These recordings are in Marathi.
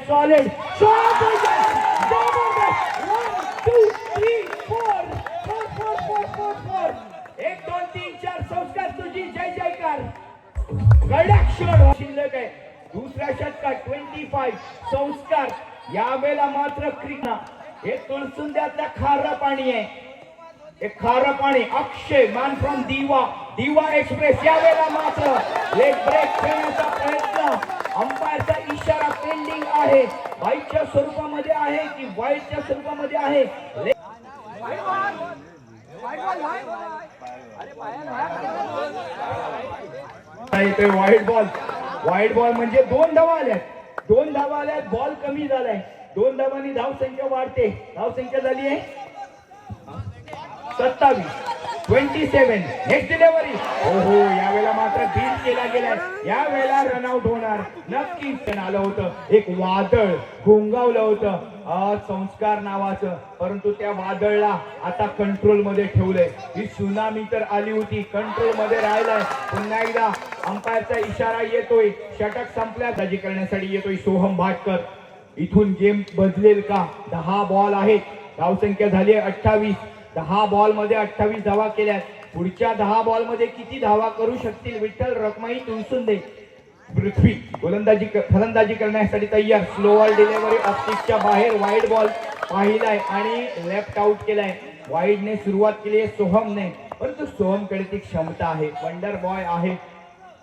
solid. Jabardast. 1, 2, 3, 4. 4. 1, 2, 3, 4. संस्कार तुझी जय जयकार. कडक शॉट शिल्लक आहे. दुसऱ्या षटकात 25 संस्कार. यावेळेला मात्र क्रिकेट हे तुळसुंद्यातल्या खारं पाणी आहे. एक खारं पाणी. अक्षय मॅन फ्रॉम दिवा एक्सप्रेस. यावेळेला मात्र लेग ब्रेक खेळण्याचा प्रयत्न. अंपायरचा इशारा पेंडिंग आहे. वाईटच्या स्वरूपामध्ये आहे की वाईटच्या स्वरूपामध्ये आहे. वाईट बॉल म्हणजे 2 धावा आल्यात. बॉल कमी झालाय. 2 धावांनी धावसंख्या वाढते. धावसंख्या झाली आहे 27. 27. Next delivery. ओहो, यावेळेला मात्र बीट केला गेलाय. यावेळेला रनआउट होणार नक्कीच. आलं होतं एक वादळ घोंगावलं होतं संस्कार नावाचं, परंतु त्या वादळला आता कंट्रोल मध्ये ठेवलंय. ही सुनामी तर आली होती, कंट्रोल मध्ये राहिलाय. पुन्हा एकदा अंपायरचा इशारा येतोय. षटक संपल्या दाजी करण्यासाठी येतोय सोहम भाटकर. इथून गेम बदलेल का? 10 बॉल आहेत. धावसंख्या झाली 28. 10 बॉल मध्ये 28 धावा केल्या. पुढच्या 10 बॉल मध्ये किती धावा करू शकतील विठ्ठल रखमाई तुळसुंदे. पृथ्वी फलंदाजी करण्यासाठी तयार. स्लो बॉल डिलिव्हरी ऑप्टिकच्या बाहेर. वाईड बॉल पाहिलाय आणि लेफ्ट आउट केलाय. वाईडने सुरुवात केली आहे सोहमने, परंतु सोहमकडे ती क्षमता आहे. वंडर बॉय आहे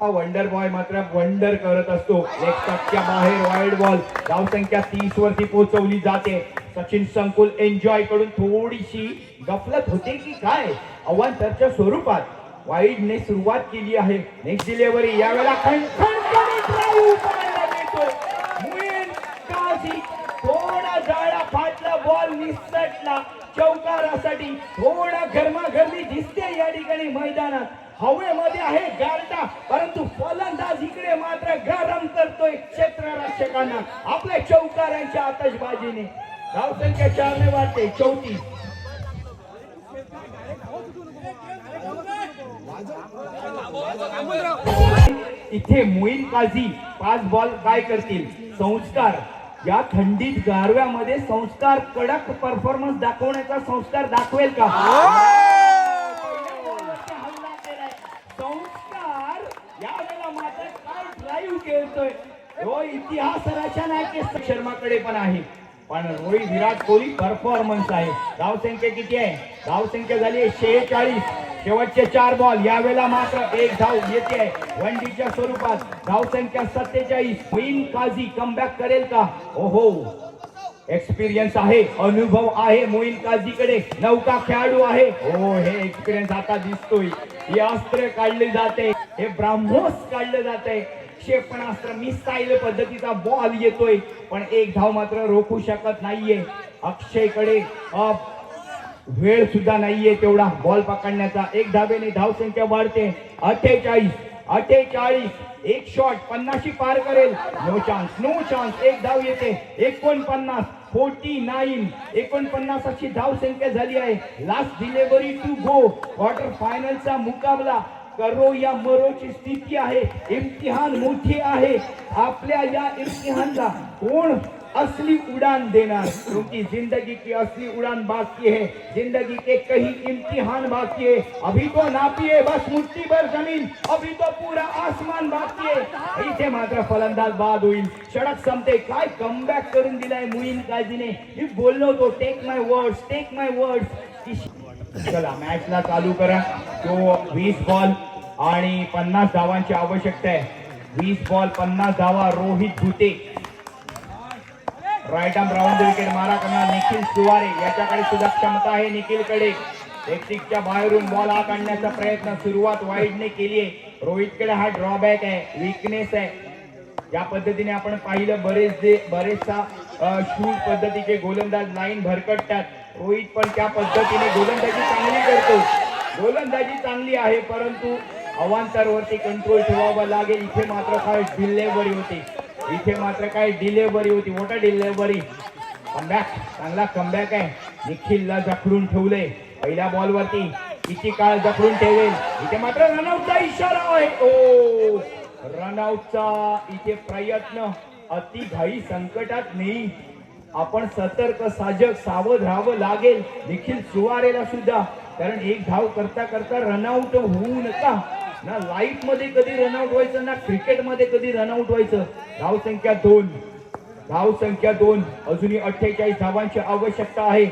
हा. वंडर बॉय मात्र वंडर करत असतो. लेग स्टंपच्या बाहेर वाईड बॉल. धावसंख्या 30 वरती पोहोचवली जाते. सचिन संकुल एन्जॉय कडून थोडीशी गफलत होते की काय अवांतरच्या स्वरूपात. वाईडने सुरुवात केली आहे. Next delivery. यावेळेला मुईन काझी. थोडा जाळा फाटला. बॉल निसटला. चौकारासाठी थोडा गरमागरमी दिसते या ठिकाणी मैदानात. हवेमध्ये आहे गारटा, परंतु फलंदाज इकडे मात्र गरम करतोय क्षेत्ररक्षकांना आपल्या चौकारांच्या आतषबाजीने. धावसंख्या 4 ने वाढते 34. इथे मोईन काझी 5 बॉल काय करतील? संस्कार या थंडीत गारव्यामध्ये संस्कार कडक परफॉर्मन्स दाखवण्याचा संस्कार दाखवेल का? संस्कार यावेळेला मात्र काय ड्राईव्ह खेळतोय. तो इतिहास रचना आहे की शर्माकडे पण आहे, पण रोहित विराट कोहली परफॉर्मन्स आहे. धावसंख्या किती आहे? धावसंख्या झाली 46. शेवटचे 4 बॉल. यावेळेला मात्र 1 धाव येते वनडीच्या स्वरूपात. धावसंख्या 47. मोईन काझी कमबॅक करेल का? ओहो, एक्सपिरियन्स आहे, अनुभव आहे मोईन काझीकडे. नौका खेळाडू आहे. हो, हे एक्सपिरियन्स आता दिसतोय. हे अस्त्र काढले जाते, हे ब्राह्मोस काढले जाते. क्षेपणास्त्र मिसाईल पद्धतीचा बॉल येतोय, पण 1 धाव मात्र रोखू शकत नाहीये. अक्षयकडे वेळ सुद्धा नाहीये तेवढा बॉल पकडण्याचा. 1 धावेने धावसंख्या वाढते 48. 1 शॉट 50 पार करेल. No chance. 1 धाव येते 49. 49 अशी धावसंख्या झाली आहे. Last delivery to go. Quarter फायनलचा मुकाबला करो या मरोची स्थिती आहे. इम्तिहान मोठी आहे. आपल्या या इम्तिहानला कोण असली उड़ान देना, क्योंकि जिंदगी की असली उड़ान बाकी है. जिंदगी के कई इम्तिहान बाकी है. अभी तो नापिए बस मुट्ठी भर जमीन, अभी तो पूरा आसमान बाकी है. इथे मात्र फलंदाज बाद होईल. षटक संपते. काय कमबॅक करून दिलाय मोईन काझीने. मी बोललो होतो टेक माय वर्ड्स. चला मॅचला चालू करा. तो 20 बॉल आणि 50 धावांची आवश्यकता आहे. 20 बॉल 50 धावा. Rohit Bhute right arm round wicket मारा करणार. निखिल सुवारे याच्याकडे सुद्धा क्षमता आहे. निखिलकडे टेक्टिकच्या बाहेरून बॉल आत आणण्याचा प्रयत्न. सुरुवात वाईडने केली आहे. रोहितकडे हा ड्रॉबॅक आहे, विकनेस आहे. या पद्धतीने आपण पाहिलं बरेचसा शूट पद्धतीचे गोलंदाज लाईन भरकटतात. रोहित पण त्या पद्धतीने गोलंदाजी चांगली करतो. गोलंदाजी चांगली आहे, परंतु अवांतरवरती कंट्रोल ठेवावा लागेल. इथे मात्र काय डिलिव्हरी होती. मोठा डिलिव्हरी. कमबॅक, चांगला कमबॅक आहे. निखिलला जखडून ठेवले पहिल्या बॉल वरती. किती काळ जखडून ठेवेल. इथे मात्र रनआउटचा इशारा आहे. ओ, रनआउटचा इथे प्रयत्न अति घाई संकटात नाही. आपण सतर्क साजक सावध राहावं लागेल निखिल सुवारेला सुद्धा. कारण एक धाव करता करता रनआउट होऊ नका ना. लाईफ मध्ये कधी रनआउट व्हायचं ना क्रिकेट मध्ये कधी रनआउट व्हायचं. धाव संख्या 2, धाव संख्या 2. अजूनही 48 धावांची आवश्यकता आहे.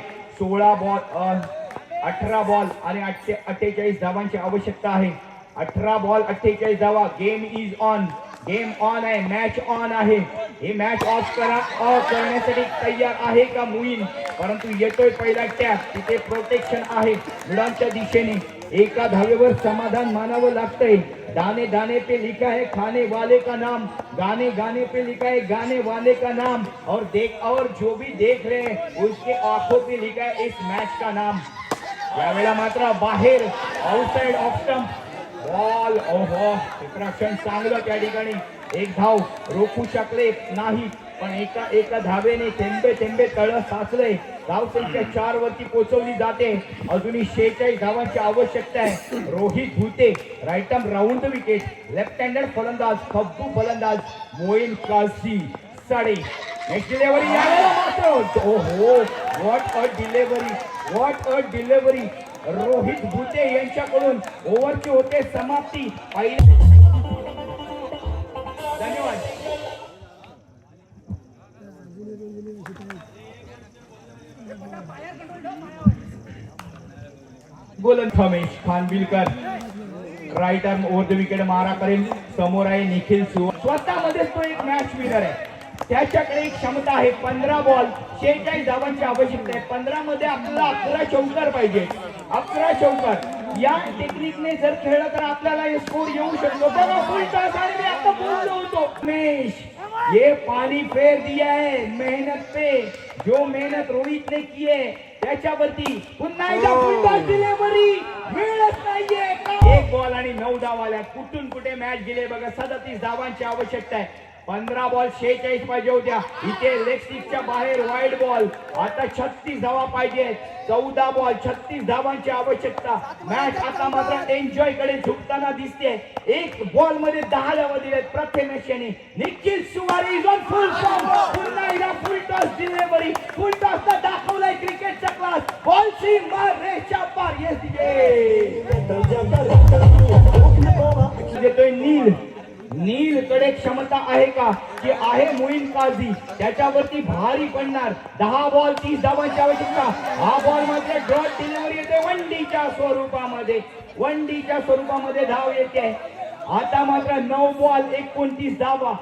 18 बॉल आणि 48 धावांची आवश्यकता आहे. 18 बॉल 48 धावा. Game is on, game on आहे, मॅच ऑन आहे. हे मॅच ऑफ करण्यासाठी तयार आहे का मोईन. परंतु येतोय पहिला टॅप. तिथे प्रोटेक्शन आहे मुलांच्या दिशेने. एका धावेवर समाधान मानावं लागतंय. दाने दाने पे लिखा है खाने वाले का नाम, गाने गाने पे लिखा है गाने वाले का नाम, और जो भी देख रहे हैं उसके आंखों पे लिखा है इस मैच का नाम. यावेळेला मात्र बाहेर आउटसाइड ऑफ स्टंप बॉल. ओहो क्षेत्ररक्षण चांगलं त्या ठिकाणी. एक धाव रोखू शकले नाही पण एका धावेने थेंबे थेंबे तळ साचले. धाव संख्या 4 वरती पोहोचवली जाते. अजूनही 46 धावांची आवश्यकता आहे. Rohit Bhute right arm round the wicket. Left handed फलंदाज खब्बू फलंदाज मोईन काझी साडे. नेक्स्ट डिलिव्हरी यावेळेला मात्र ओहो what a delivery, what a delivery. Rohit Bhute यांच्याकडून ओव्हरची होते समाप्ती. धन्यवाद. गोलंदाज Khamesh Khanwilkar right arm over the wicket मारा करेल. समोर आहे निखिल सुवारे. स्वतःमध्येच तो एक मॅच विनर आहे. त्याच्याकडे एक क्षमता आहे. 15 बॉल 46 धावांची आवश्यकता आहे. 15 मध्ये आपल्याला 11 चौकार पाहिजे. 11 चौकार. या टेक्निकने जर खेळलं तर आपल्याला हे स्कोर येऊ शकतो. बघा फुल टॉस आणि मी आता बोललो होतो रमेश ये पानी फेर दिया है मेहनत पे. जो मेहनत रोहित ने की आहे त्याच्यावरती पुन्हा एकदा फुल टॉस डिलिव्हरी मिळत नाहीये. 1 बॉल आणि 9 धावा आल्या. कुठून कुठे मॅच गेले बघा. 37 धावांची आवश्यकता आहे. 15 बॉल 46 पाहिजे होत्या. इथे लेग स्टिकच्या बाहेर वाईड बॉल. आता 36 धावा पाहिजे. 14 बॉल 36 धावांची आवश्यकता. मॅच आता मात्र एन्जॉय कडे झुकताना दिसते. 1 बॉल मध्ये 10 धावा दिलेत प्रथमेश यांनी. Nikhil Suware is on full form. पुन्हा एकदा फुल टॉस डिलिव्हरी. फुल टॉसचा दाखवलाय क्रिकेटचा क्लास. बॉल सी मार रेषा पार. येस देतोय नील. नील कडे क्षमता आहे का की आहे मोईन काझी. त्याच्यावरती भारी पडणार. 10 बॉल 30 धावांची आवश्यकता. हा बॉल मात्र डॉट डिलिव्हरी येते वनडीच्या स्वरूपामध्ये. वनडीच्या स्वरूपामध्ये धाव येते. आता मात्र 9 बॉल 29 धावा.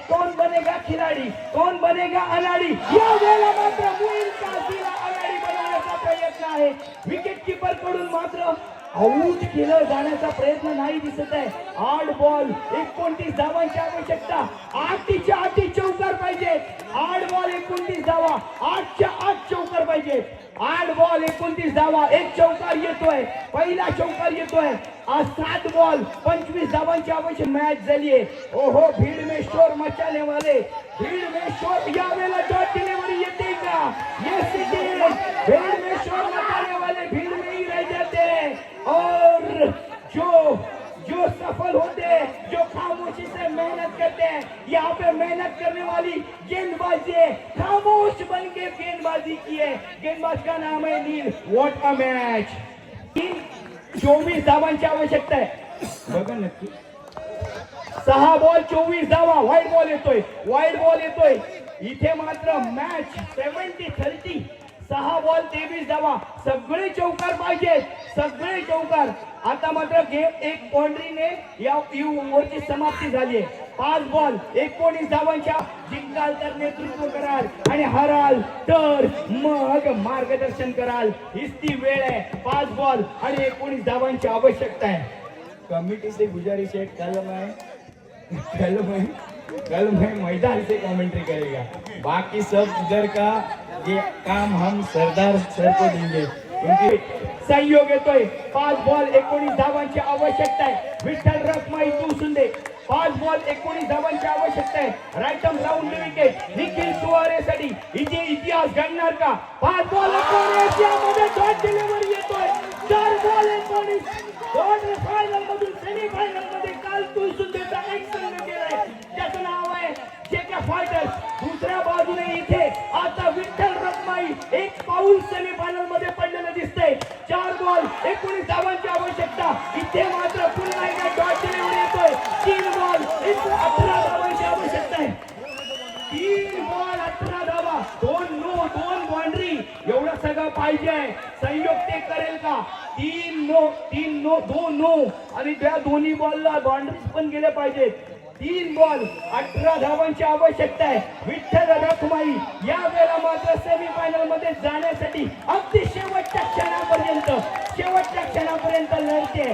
कौन बनेगा खिलाडी, कौन बनेगा अनाडी. या वेळेला मात्र मोईन काझीला अनाडी बनवण्याचा प्रयत्न आहे. विकेट किपर कडून मात्र आउट केलं जाण्याचा प्रयत्न नाही दिसत आहे. 8 बॉल 29 धावांची आवश्यकता. 8च्या 8 चौकार पाहिजे. 8 बॉल 29 धावा. 8च्या 8 चौकार पाहिजे. 8 बॉल 29 धावा. 1 चौकार येतोय. पहिला चौकार येतोय. आज 7 बॉल 25 धावांची आवश्यक मॅच झालीये. ओहो भीड़ में शोर मचाने वाले, भीड़ में शोर. यावेळेला डॉट डिलिव्हरी येते का. Yes it is. भीड़ में शोर मचाने वाले भीड़ में ही रह जाते हैं. और जो सफल होते हैं, जो खामोशी से मेहनत करते हैं, यहाँ पे मेहनत करने वाली गेंदबाजी है. खामोश बन के गेंदबाजी की है. गेंदबाज का नाम है नील. What a match. 24 धावांची आवश्यकता आहे. बघा नक्की 6 बॉल 24 धावा. वाईड बॉल येतोय, वाईड बॉल येतोय. इथे मात्र मॅच 70-30. 6 बॉल 23 धावा. सगळे चौकार पाहिजे, सगळे चौकार. आता मात्र गेम 1 बाउंड्रीने या ओव्हरची समाप्ती झाली आहे. 5 बॉल 19 धावांच्या. जिंकाल तर नेतृत्व कराल आणि हराल तर मग मार्गदर्शन कराल. हीच ती वेळ आहे. 5 बॉल आणि 19 धावांची आवश्यकता है. कमिटी से गुजारिश है कल मैं मैदान से कमेंट्री करेगा. बाकी सब इधर का ये काम हम सरदार सर को देंगे. संयोग येतोय. 5 बॉल 19 धावांची आवश्यकता आहे. विठ्ठल रखमाई तू सुंदे. 5 बॉल 19 धावांची आवश्यकता आहे. Right arm round wicket Nikhil Suware साठी. इथे इतिहास घडणार का. 5 बॉल 19 यामध्ये डॉट डिलिव्हरी येतोय. 4 बॉल 19. क्वार्टर फायनल मधून सेमी फायनल मध्ये काल तू सुंदेचा एक संघ गेलाय. त्याचं नाव आहे जेके फायटर्स. बाजूने इथे आता विठ्ठल रखमाई एक पाऊल सेमीफायनल मध्ये पडलेलं दिसतंय. 4 बॉल 19 धावांची आवश्यकता. इथे मात्र पुन्हा एकदा डॉट डिलिव्हरी येतोय. 3 बॉल 18 धावांची आवश्यकता आहे. 3 बॉल 18 धावा, 2 नो 2 बाउंड्री, एवढं सगळं पाहिजे. संयोग ते करेल का? 3 नो 2 नो आणि त्या दोन्ही बॉलला बाउंड्रीज पण गेले पाहिजेत. 3 बॉल 18 धावांची आवश्यकता आहे. विठ्ठल रखमाई या वेळेला मात्र सेमीफायनल मध्ये जाण्यासाठी अगदी शेवटच्या क्षणापर्यंत लढते.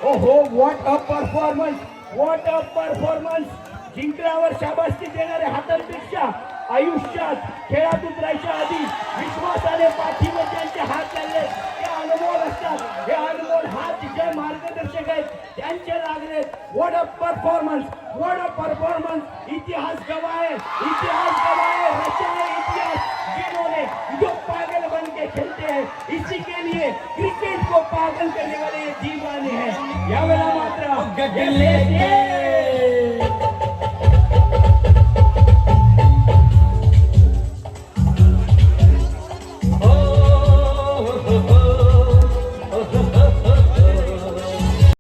ओहो, what a performance, what a performance. जिंकल्यावर शाबासकी देणारे हातांपेक्षा आयुष्यात खेळात उतरायच्या आधी विश्वासाने पाठीवर ज्यांचे हात लागले ते अनमोल असतात. हे अनमोल हात जे मार्गदर्शक आहेत त्यांचे लागले. What a performance, what a performance. इतिहास गवाए, इतिहास गवाए, रचा है इतिहास जिन्होंने जो पागल बन के खेलते हैं. इसी के लिए क्रिकेट को पागल करने वाले ये दीवाने हैं. यावेळेला मात्र